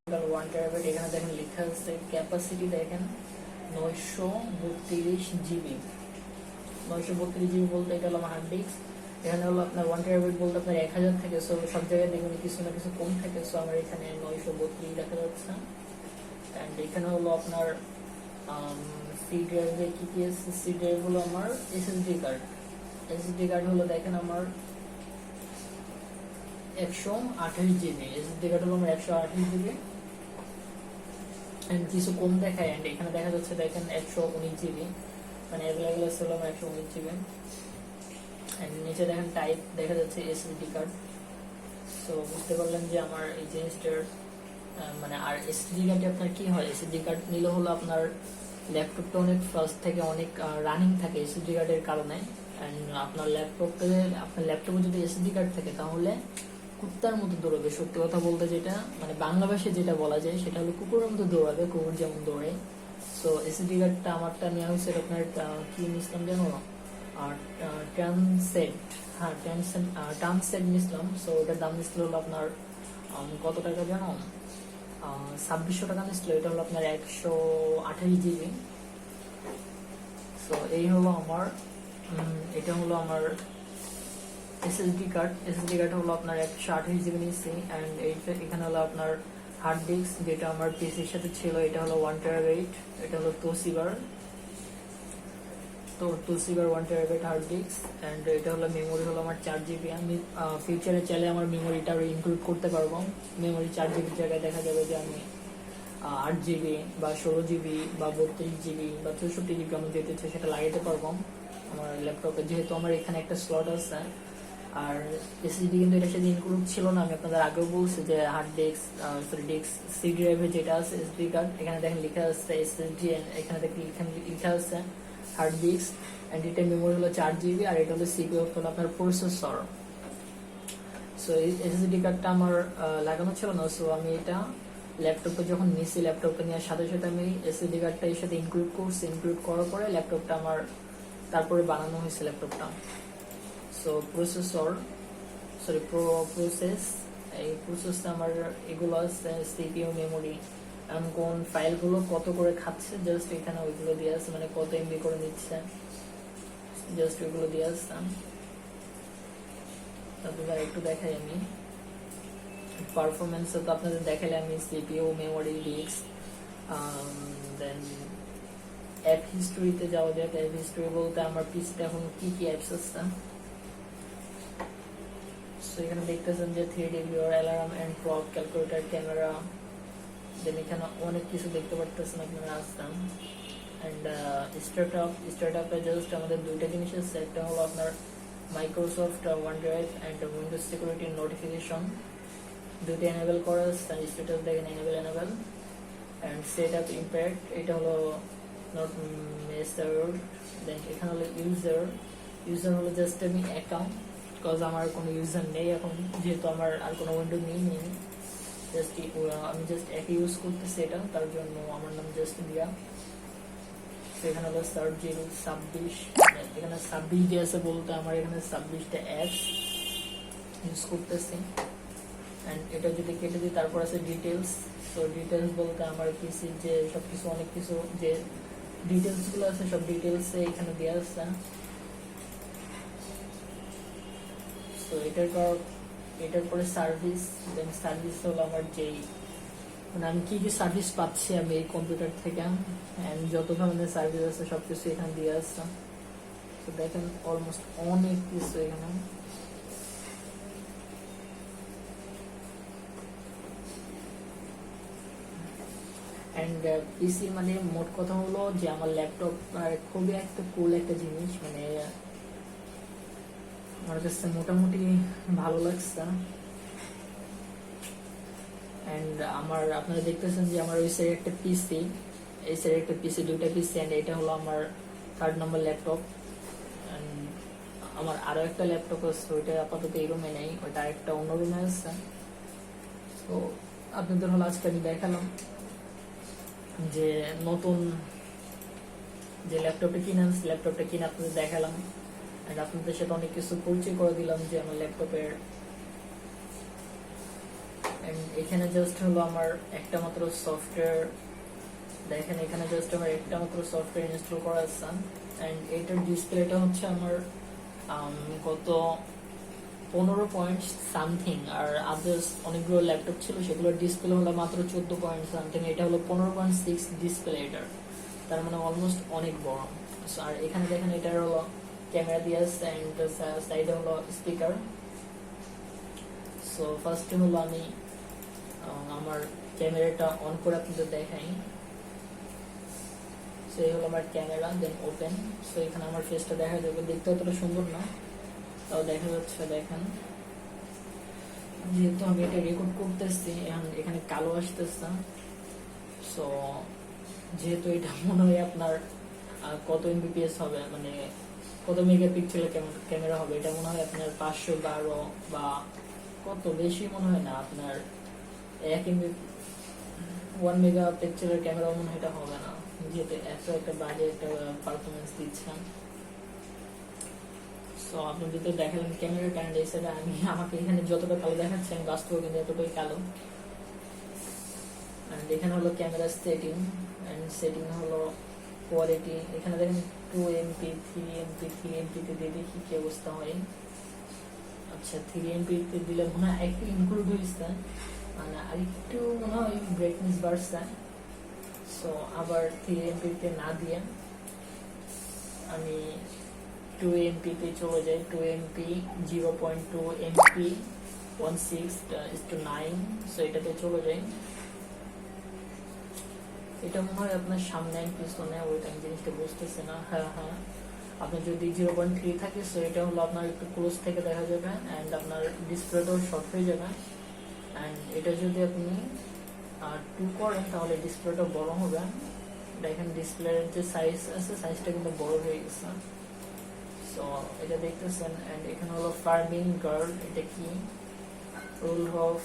1 terabyte এখানে দেখেন লেখা আছে ক্যাপাসিটি দেখেন 932 জিবি। 932 জিবি বলতে এটা হলো আমার হার্ড ডিস্ক। এখানে হলো আপনার 1 টেরাবাইট বলতে আপনার 1000 থাকে, সো সব জায়গায় দেখবেন কিছু না কিছু কম থাকে, সো আমার এখানে 932 দেখা যাচ্ছে। অ্যান্ড এখানে হলো আপনার সি ড্রাইভে কি কি আছে, সি ড্রাইভ হলো আমার এসএসডি কার্ড। এসএসডি কার্ড হলো দেখেন আমার 128 জিবি। এসএসডি কার্ড হলো আমার 128 জিবি। এন্ড কিছু কম দেখায়, এন্ড এখানে দেখা যাচ্ছে দেখেন 119 জিবি, মানে অ্যাভেলেবল আছে হলো আমার 119 জিবি। এন্ড নিচে দেখেন টাইপ দেখা যাচ্ছে এসএসডি কার্ড। সো বুঝতে পারলেন যে আমার এই জিনিসটার মানে আর এসএসডি কার্ডে আপনার কি হয়, এসএসডি কার্ড নিলে হলো আপনার ল্যাপটপটা অনেক ফাস্ট থেকে অনেক রানিং থাকে এসএসডি কার্ডের কারণে। এন্ড আপনার ল্যাপটপে যদি এসএসডি কার্ড থাকে তাহলে কুত্তার মতো দৌড়াবে। সত্যি কথা বলতে যেটা মানে বাংলা ভাষায় যেটা বলা যায় সেটা হলো কুকুরের মতো দৌড়াবে, কুকুর যেমন দৌড়ে। সো এসএসডি কার্ডটা আমারটা নেওয়া হয়েছে আপনার কি নিছিলাম জানো, ট্রানসেট, হ্যাঁ ট্রানসেট নিছিলাম। সো ওটার দাম নিচ্ছিল হলো আপনার কত টাকা জানো, 2600 টাকা নিচ্ছিল। এটা হলো আপনার 128 জিবি। সো এই হলো আমার এটা হলো আমার এসএসডি কার্ড। এসএসডি কার্ড হলো আপনার 128 জিবি নিচ্ছি। অ্যান্ড এখানে হলো আপনার হার্ড ডিস্ক যেটা আমার পিসির সাথে ছিল, এটা হলো 1 টেরাবাইট। এটা হলো তোশিবার 1 টেরাবাইট হার্ড ডিস্ক। অ্যান্ড এটা হলো মেমোরি হলো আমার 4 জিবি। আমি ফিউচারে চাইলে আমার মেমোরিটা ইনক্লুড করতে পারবো। মেমোরি 4 জিবির জায়গায় দেখা যাবে যে আমি 8 জিবি বা 16 জিবি বা 32 জিবি বা 64 জিবি আমি যেতে চাই সেটা লাগাইতে পারবো আমার ল্যাপটপে, যেহেতু আমার এখানে একটা স্লট আছে। আর এসএসডি কিন্তু এটার সাথে ইনক্লুড ছিল না। আমি আপনাদের আগেও বলছি যে হার্ড ডিস্ক ডিস্ক সি ড্রাইভে যেটা আছে এসডি কার্ড, এখানে দেখেন লেখা আছে এসএসডি, এখানে দেখেন লেখা আছে হার্ড ডিস্ক। এন্ড এটা মেমোরি হলো 4 জিবি আর এটা হলো সিপিইউ হলো আপনার প্রসেসর। সো এই এসএসডি কার্ডটা আমার লাগানো ছিল না, সো আমি এটা ল্যাপটপে যখন নিয়েছি, ল্যাপটপটা নেওয়ার সাথে সাথে আমি এসএসডি কার্ডটা এর সাথে ইনক্লুড করছি। ইনক্লুড করার পরে ল্যাপটপটা আমার তারপরে বানানো হয়েছে ল্যাপটপটা। সো প্রসেস এই প্রসেসটা আমার এগুলো আছে সিপিইউ মেমোরি, কোন ফাইলগুলো কত করে খাচ্ছে জাস্ট এখানে ওইগুলো দিয়ে আছে, মানে কত এমবি করে নিচ্ছে জাস্ট ওইগুলো দিয়ে আসতাম। তারপর একটু দেখাই আমি পারফরমেন্স, তো আপনাদের দেখালে আমি সিপিইউ মেমোরি ডিস্ক। দেন অ্যাপ হিস্টোরিতে যাওয়া যাক। অ্যাপ হিস্টোরি বলতে আমার পিসিতে এখন কি কি অ্যাপস আছে। সো এখানে দেখতেছেন যে 3D viewer, alarm and clock, calculator, camera, then এখানে অনেক কিছু দেখতে পারতেছেন আপনারা আসতাম। এন্ড স্টার্টআপে জাস্ট আমাদের দুইটা জিনিস আছে, একটা হলো আপনার Microsoft OneDrive and Windows security notification, দুটো এনেবল করা আছে। স্ট্যাটাস দেখেন enable and set up impact, এটা হলো নট মেসার। দেন এখানে হলো ইউজার হলো জাস্ট আমি অ্যাকাউন্ট, বিকজ আমার কোনো ইউজার নেই এখন, যেহেতু আমার আর কোনো উইন্ডো নেই জাস্ট আমি জাস্ট একই ইউজ করতেছি এটা, তার জন্য আমার নাম জাস্ট দিয়া। এখানে হলো সার্চ 26, এখানে 26 দিয়ে আছে বলতে আমার এখানে 26টা অ্যাপস ইউজ করতেছি। এন্ড এটা যদি কেটে দিই তারপর আছে ডিটেলস। তো ডিটেলস বলতে আমার পিসির যে সবকিছু অনেক কিছু যে ডিটেলস গুলো আছে সব ডিটেলস এখানে দেওয়া আছে। তো এটার পরে সার্ভিস, দেন সার্ভিস হলো আমার যেই মানে আমি কি কি সার্ভিস পাচ্ছি আমি এই কম্পিউটার থেকে, এন্ড যত ধরনের সার্ভিস আছে সবকিছু এখানে দিয়ে আসছে। তো দেখেন অলমোস্ট অনেক কিছু এখানে। এন্ড পিসি মানে মোট কথা হলো যে আমার ল্যাপটপ খুবই একটা কুল একটা জিনিস, মানে আমার কাছে মোটামুটি ভালো লাগছে। এন্ড আমার আপনারা দেখতেছেন যে আমার ওই সাইডে একটা পিসি, এই সাইডে একটা পিসি, দুইটা পিসি। এন্ড এটা হলো আমার 3rd নম্বর ল্যাপটপ। আমার আরো একটা ল্যাপটপ আছে, ওইটা আপাতত এই রুমে নেই, ওইটা আরেকটা অন্য রুমে আছে। তো আপনাদের হলো আজকে আমি দেখালাম যে নতুন যে ল্যাপটপটা কিনে আপনাদের দেখালাম। এন্ড আপনাদের সাথে অনেক কিছু পরিচয় করে দিলাম যে আমার ল্যাপটপের এন্ড এখানে জাস্ট হলো আমার একটা মাত্র সফটওয়্যার, দেখেন এখানে জাস্ট আমার একটা মাত্র সফটওয়্যার ইনস্টল করা আছে। এন্ড এটার ডিসপ্লেটা হচ্ছে আমার কত 15 পয়েন্ট সামথিং, আর আদার্স অনেকগুলো ল্যাপটপ ছিল সেগুলোর ডিসপ্লে হলো মাত্র 14 পয়েন্ট সামথিং, এটা হলো 15.6 ডিসপ্লে এটার, তার মানে অলমোস্ট অনেক বড়। আর এখানে দেখেন এটার হলো ক্যামেরা দিয়ে আছে এন্ড সাইডে হলো স্পিকার। সো ফার্স্টে হলো আমি আমার ক্যামেরাটা অন করে আপনাদের দেখাই। সো এই হলো আমার ক্যামেরা, দেন ওপেন। সো এখানে আমার ফেসটা দেখা যাবে, দেখতে অতটা সুন্দর না, তাও দেখা যাচ্ছে। দেখেন যেহেতু আমি এটা রেকর্ড করতেছি এখানে কালো আসতেছে। সো যেহেতু এটা মনে হয় আপনার কত এমবিপিএস হবে, মানে কত মেগাপিক্সেলের ক্যামেরা হবে, এটা মনে হয় আপনার 512 বা কত বেশি মনে হয় না, আপনার 1 মেগাপিক্সেলের ক্যামেরা মনে হয় এটা হবে না, যেহেতু এত একটা বাজে একটা পারফরমেন্স দিচ্ছেন। সো আপনি যদি দেখালেন ক্যামেরা ক্যান্ড এসে আমি আমাকে এখানে যতটা কালো দেখাচ্ছে আমি বাস্তবে কিন্তু এতটাই কালো। এন্ড এখানে হলো ক্যামেরা সেটিং, এন্ড সেটিং হলো কোয়ালিটি। এখানে দেখেন 2MP 3MP 3MP তে দিয়ে দেখি কি অবস্থা হয়। আচ্ছা 3MP তে দিলে মনে হয় একটু ইনক্লুড হয়েছে, মানে আরেকটু মনে হয় ব্রাইটনেস বাড়ছে। সো আবার 3MP তে না দিয়ে আমি 2MP তে চলে যাই। 2MP 0.2MP 16:9, সো এটাতে চলে যাই। এটা মনে হয় আপনার সামনে পিছনে ওইটা জিনিসটা বুঝতেছে না। হ্যাঁ হ্যাঁ, আপনার যদি 0.3 থাকে সো এটা হলো আপনার একটু ক্লোজ থেকে দেখা যাবে এন্ড আপনার ডিসপ্লেটাও শর্ট হয়ে যাবে। এন্ড এটা যদি আপনি 2 করেন তাহলে ডিসপ্লেটা বড় হবে। দেখেন ডিসপ্লের যে সাইজ আছে সাইজটা কিন্তু বড় হয়ে গেছে। সো এটা দেখতেছেন। এন্ড এখানে হলো ফার্মিং গার্ড, এটা কি rule of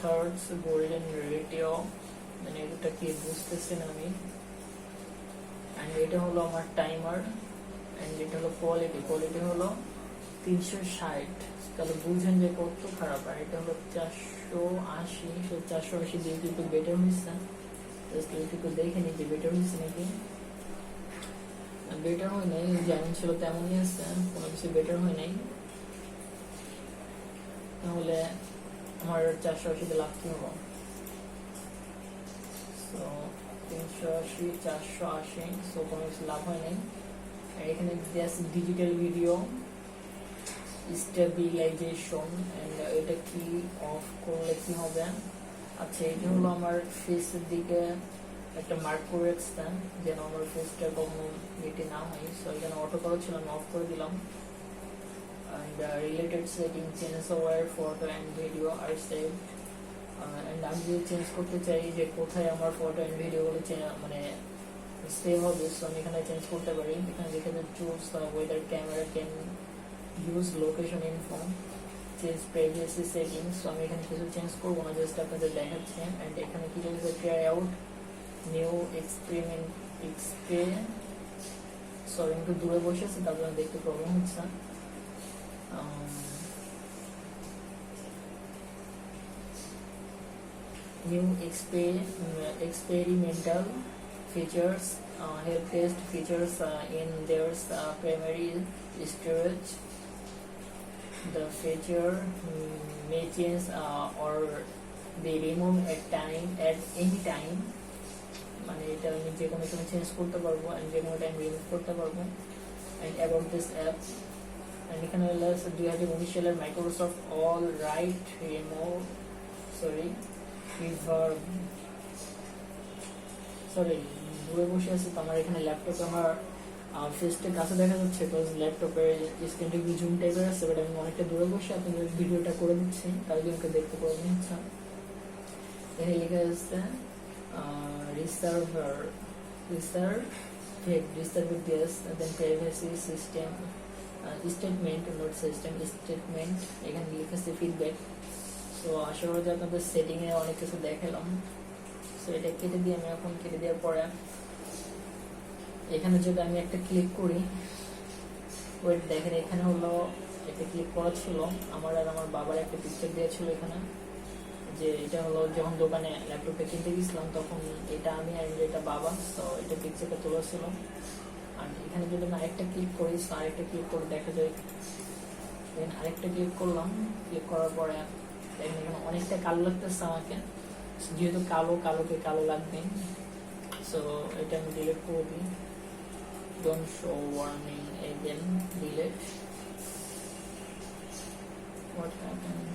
thirds golden ratio, মানে এটা কি বুঝতেছেন আমি। এন্ড এটা হলো আমার টাইমার। এন্ড এটা হলো কোয়ালিটি, কোয়ালিটি হলো 360, তাহলে বুঝেন যে কত খারাপ। আর এটা হলো 480, 480 দিয়ে একটু বেটার হয়েছে, জাস্ট একটু দেখে নিই যে বেটার হয়েছে নাকি। বেটার হয় নাই, যেমন ছিল তেমনই আছে, কোনো কিছু বেটার হয় নাই। তাহলে আমার 480 লাভ কি হবো? 380 480, সো কোনো কিছু লাভ হয় নাই। এখানে ডিজিটাল ভিডিও স্টেবিলাইজেশন, এটা কি অফ করলে কি হবে? আচ্ছা এটা হলো আমার ফেসের দিকে একটা মার্ক করে রাখতাম যেন আমার ফেসটা কখনো গেটে না হয়। সো এখানে অটো করা ছিল, আমি অফ করে দিলাম। and related setting change over photo and video are saved. And আমি যদি চেঞ্জ করতে চাই যে কোথায় আমার ফটো এন্ড ভিডিও গুলো মানে সেভ হবে, সো আমি এখানে চেঞ্জ করতে পারি। এখানে দেখে choose whether camera can use location info, change privacy settings। So আমি এখানে কিছু চেঞ্জ করবো না, জাস্ট আপনাদের দেখাচ্ছি। এন্ড এখানে কি বলছে try out new experiment sorry একটু দূরে বসেছে তারপরে দেখতে প্রবলেম হচ্ছে। New experimental features, help test features in their primary storage. The feature may change or be removed at any time, মানে এটা আমি যে কোনো সময় চেঞ্জ করতে পারবো এন্ড যে কোনো টাইম রিমুভ করতে পারবো। And about this app, and এখানে হলো 2019 সালের Microsoft all right remove sorry দূরে বসে আছে তো আমার এখানে ল্যাপটপে আমার ফেসটা কাছে দেখা যাচ্ছে, বিকজ ল্যাপটপের স্ক্রিনটা একটু জুম টাইপের আছে, বাট আমি অনেকটা দূরে বসে আপনাদের ভিডিওটা করে দিচ্ছি তাহলে আমাকে দেখতে পারবেন। আচ্ছা এখানে লেখা আছে reserve yes, then privacy system statement, not system statement, এখানে লেখা আছে ফিডব্যাক। সো আশা করি যে আপনাদের সেটিং এ অনেক কিছু দেখালাম। সো এটা কেটে দিয়ে আমি এখন কেটে দেওয়ার পরে এখানে যদি আমি একটা ক্লিক করি, ওয়েট দেখেন এখানে হলো একটা ক্লিক করা ছিল আমার আর আমার বাবার একটা পিকচার দেওয়া ছিল এখানে। যে এটা হলো যখন দোকানে ল্যাপটপটা কিনতে গেছিলাম তখন এটা আমি আর এটা বাবা, তো এটা পিকচারটা তোলা ছিল। আর এখানে যদি আমি আরেকটা ক্লিক করি, আরেকটা ক্লিক করে দেখা যায়, আরেকটা ক্লিক করলাম, ক্লিক করার পরে দেখেন এখানে অনেকটা কালো লাগতেছে আমাকে, যেহেতু কালোকে কালো লাগবে, সো এটা আমি ডিলিট করে দিই, don't show warning again, delete. What happened?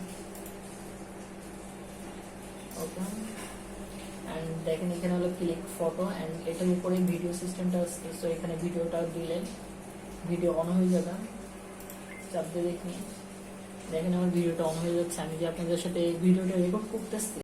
Okay. And দেখেন এখানে হলো ক্লিক ফটো, অ্যান্ড এটার উপরে ভিডিও সিস্টেমটা আছে, সো এখানে ভিডিওটা দিলে ভিডিও অন হয়ে যাবে। চাপ দিয়ে দেখি, দেখেন আমার ভিডিওটা অন হয়ে যাচ্ছে। আমি যে আপনাদের সাথে ভিডিওটা রেকর্ড করতেছি